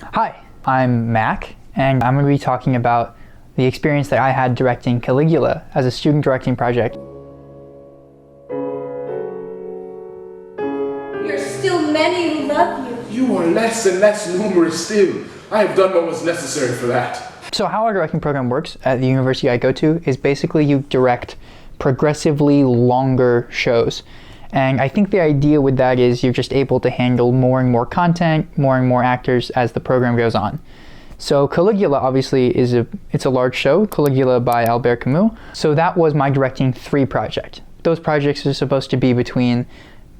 Hi, I'm Mac, and I'm going to be talking about the experience that I had directing Caligula as a student directing project. There are still many who love you. You are less and less numerous still. I have done what was necessary for that. So how our directing program works at the university I go to is basically you direct progressively longer shows. And I think the idea with that is you're just able to handle more and more content, more and more actors as the program goes on. So Caligula obviously it's a large show, Caligula by Albert Camus. So that was my directing 3 project. Those projects are supposed to be between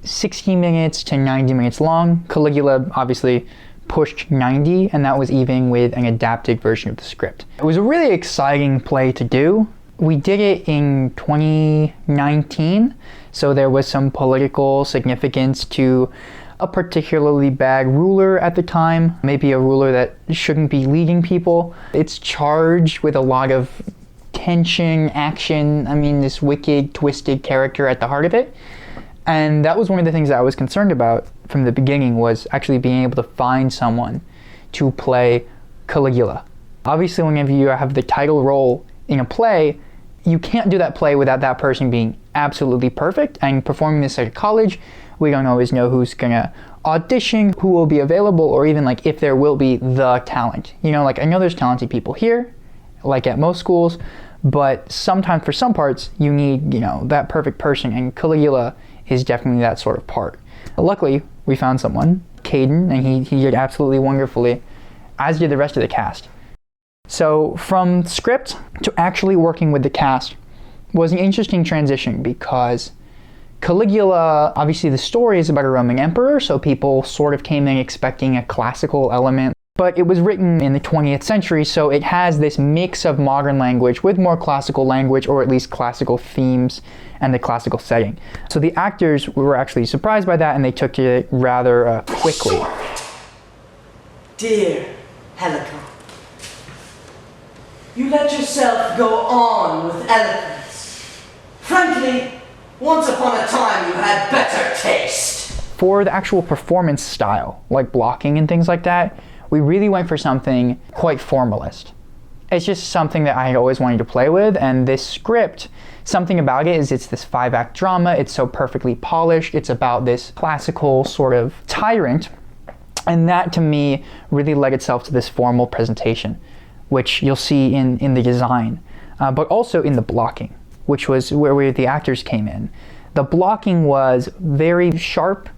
60 minutes to 90 minutes long. Caligula obviously pushed 90, and that was even with an adapted version of the script. It was a really exciting play to do. We did it in 2019, so there was some political significance to a particularly bad ruler at the time, maybe a ruler that shouldn't be leading people. It's charged with a lot of tension, action, this wicked, twisted character at the heart of it. And that was one of the things that I was concerned about from the beginning, was actually being able to find someone to play Caligula. Obviously, whenever you have the title role in a play, you can't do that play without that person being absolutely perfect. And performing this at a college, we don't always know who's gonna audition, who will be available, or even if there will be the talent. I know there's talented people here, like at most schools, but sometimes for some parts, you need, that perfect person, and Caligula is definitely that sort of part. Luckily, we found someone, Kaedyn, and he did absolutely wonderfully, as did the rest of the cast. So from script to actually working with the cast was an interesting transition, because Caligula, obviously the story is about a Roman emperor, so people sort of came in expecting a classical element. But it was written in the 20th century, so it has this mix of modern language with more classical language, or at least classical themes and the classical setting. So the actors were actually surprised by that, and they took to it rather quickly. Dear Helica, you let yourself go on with eloquence. Frankly, once upon a time you had better taste. For the actual performance style, like blocking and things like that, we really went for something quite formalist. It's just something that I had always wanted to play with, and this script, something about it is it's this 5-act drama, it's so perfectly polished, it's about this classical sort of tyrant, and that to me really led itself to this formal presentation, which you'll see in the design, but also in the blocking, which was where the actors came in. The blocking was very sharp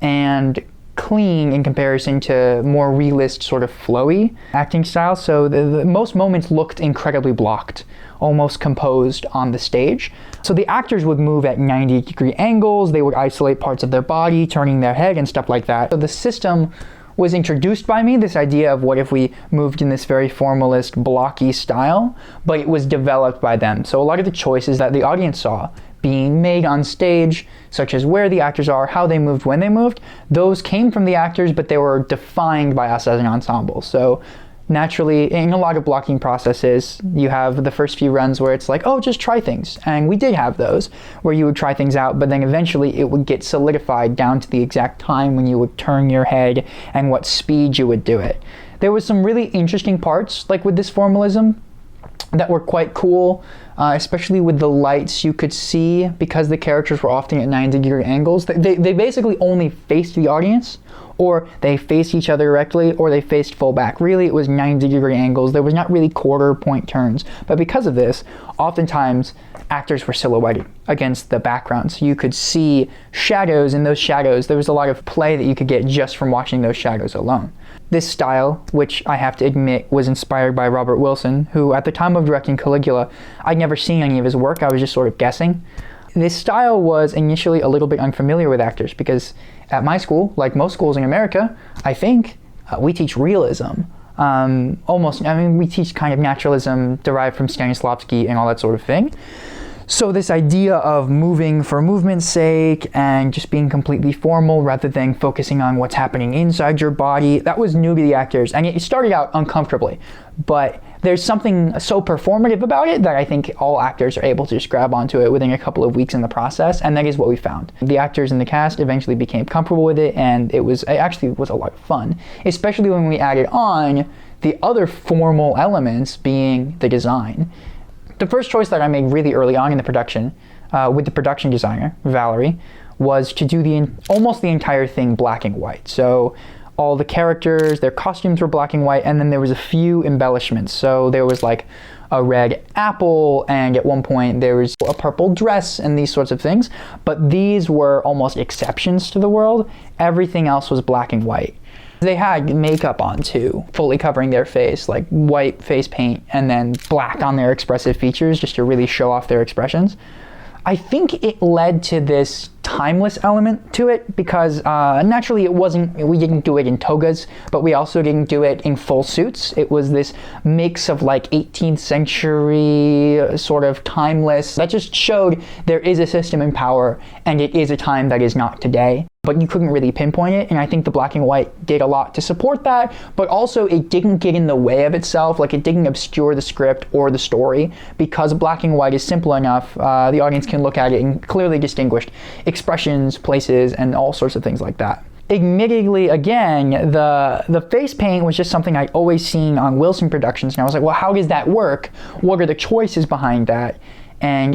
and clean in comparison to more realist, sort of flowy acting style. So the most moments looked incredibly blocked, almost composed on the stage. So the actors would move at 90-degree angles, they would isolate parts of their body, turning their head and stuff like that. So the system was introduced by me, this idea of what if we moved in this very formalist, blocky style, but it was developed by them. So a lot of the choices that the audience saw being made on stage, such as where the actors are, how they moved, when they moved, those came from the actors, but they were defined by us as an ensemble. So naturally, in a lot of blocking processes, you have the first few runs where it's like, oh, just try things. And we did have those, where you would try things out, but then eventually it would get solidified down to the exact time when you would turn your head and what speed you would do it. There was some really interesting parts, like with this formalism, that were quite cool, especially with the lights you could see, because the characters were often at 90-degree angles. They basically only faced the audience, or they faced each other directly, or they faced full back. Really, it was 90-degree angles. There was not really quarter point turns. But because of this, oftentimes actors were silhouetted against the background. So you could see shadows, and those shadows, there was a lot of play that you could get just from watching those shadows alone. This style, which I have to admit was inspired by Robert Wilson, who at the time of directing Caligula, I'd never seen any of his work, I was just sort of guessing. This style was initially a little bit unfamiliar with actors, because at my school, like most schools in America, I think, we teach realism. We teach kind of naturalism derived from Stanislavski and all that sort of thing. So this idea of moving for movement's sake and just being completely formal rather than focusing on what's happening inside your body, that was new to the actors. And it started out uncomfortably, but There's something so performative about it that I think all actors are able to just grab onto it within a couple of weeks in the process, and that is what we found. The actors in the cast eventually became comfortable with it, and it actually was a lot of fun, especially when we added on the other formal elements being the design. The first choice that I made really early on in the production, with the production designer, Valerie, was to do almost the entire thing black and white. So all the characters, their costumes were black and white, and then there was a few embellishments. So there was like a red apple, and at one point there was a purple dress and these sorts of things. But these were almost exceptions to the world. Everything else was black and white. They had makeup on too, fully covering their face, like white face paint, and then black on their expressive features just to really show off their expressions. I think it led to this timeless element to it because naturally we didn't do it in togas, but we also didn't do it in full suits. It was this mix of like 18th century sort of timeless that just showed there is a system in power and it is a time that is not today. But you couldn't really pinpoint it, and I think the black and white did a lot to support that, but also it didn't get in the way of itself, like it didn't obscure the script or the story, because black and white is simple enough, the audience can look at it and clearly distinguish expressions, places, and all sorts of things like that. Admittedly, again, the face paint was just something I'd always seen on Wilson Productions, and I was like, well, how does that work? What are the choices behind that? And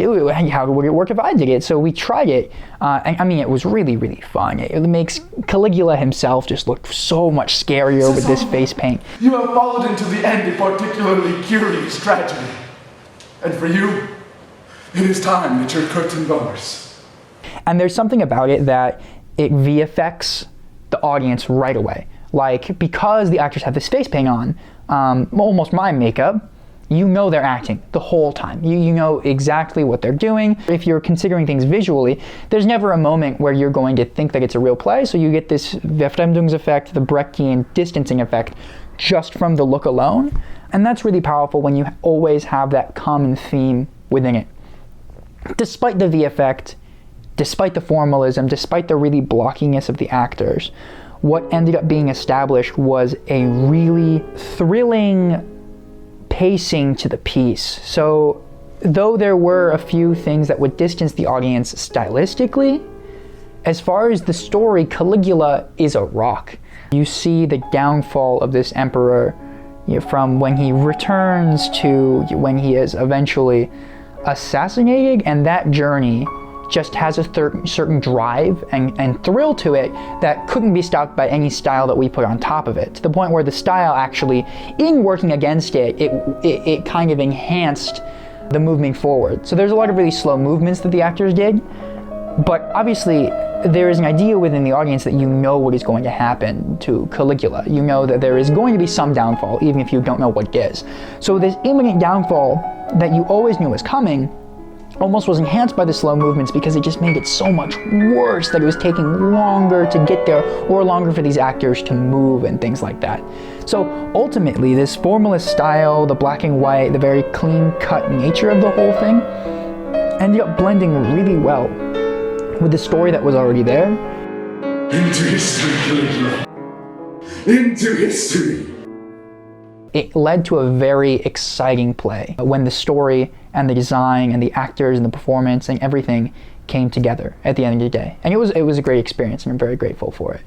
how would it work if I did it? So we tried it, and I mean, it was really, really fun. It makes Caligula himself just look so much scarier with this face paint. You have followed into the end a particularly curious tragedy. And for you, it is time that your curtain lowers. And there's something about it that it VFX the audience right away. Like, because the actors have this face paint on, almost my makeup, you know they're acting the whole time. You know exactly what they're doing. If you're considering things visually, there's never a moment where you're going to think that it's a real play, so you get this Verfremdungseffekt, the Brechtian distancing effect, just from the look alone. And that's really powerful when you always have that common theme within it. Despite the VFX, despite the formalism, despite the really blockiness of the actors, what ended up being established was a really thrilling pacing to the piece. So though there were a few things that would distance the audience stylistically, as far as the story, Caligula is a rock. You see the downfall of this emperor, from when he returns to when he is eventually assassinated, and that journey just has a certain drive and thrill to it that couldn't be stopped by any style that we put on top of it, to the point where the style actually, in working against it, it kind of enhanced the moving forward. So there's a lot of really slow movements that the actors did, but obviously there is an idea within the audience that you know what is going to happen to Caligula. You know that there is going to be some downfall, even if you don't know what it is. So this imminent downfall that you always knew was coming almost was enhanced by the slow movements, because it just made it so much worse that it was taking longer to get there, or longer for these actors to move and things like that. So ultimately, this formalist style, the black and white, the very clean-cut nature of the whole thing ended up blending really well with the story that was already there. Into history, Caligula. Into history. It led to a very exciting play when the story and the design and the actors and the performance and everything came together at the end of the day. And it was a great experience, and I'm very grateful for it.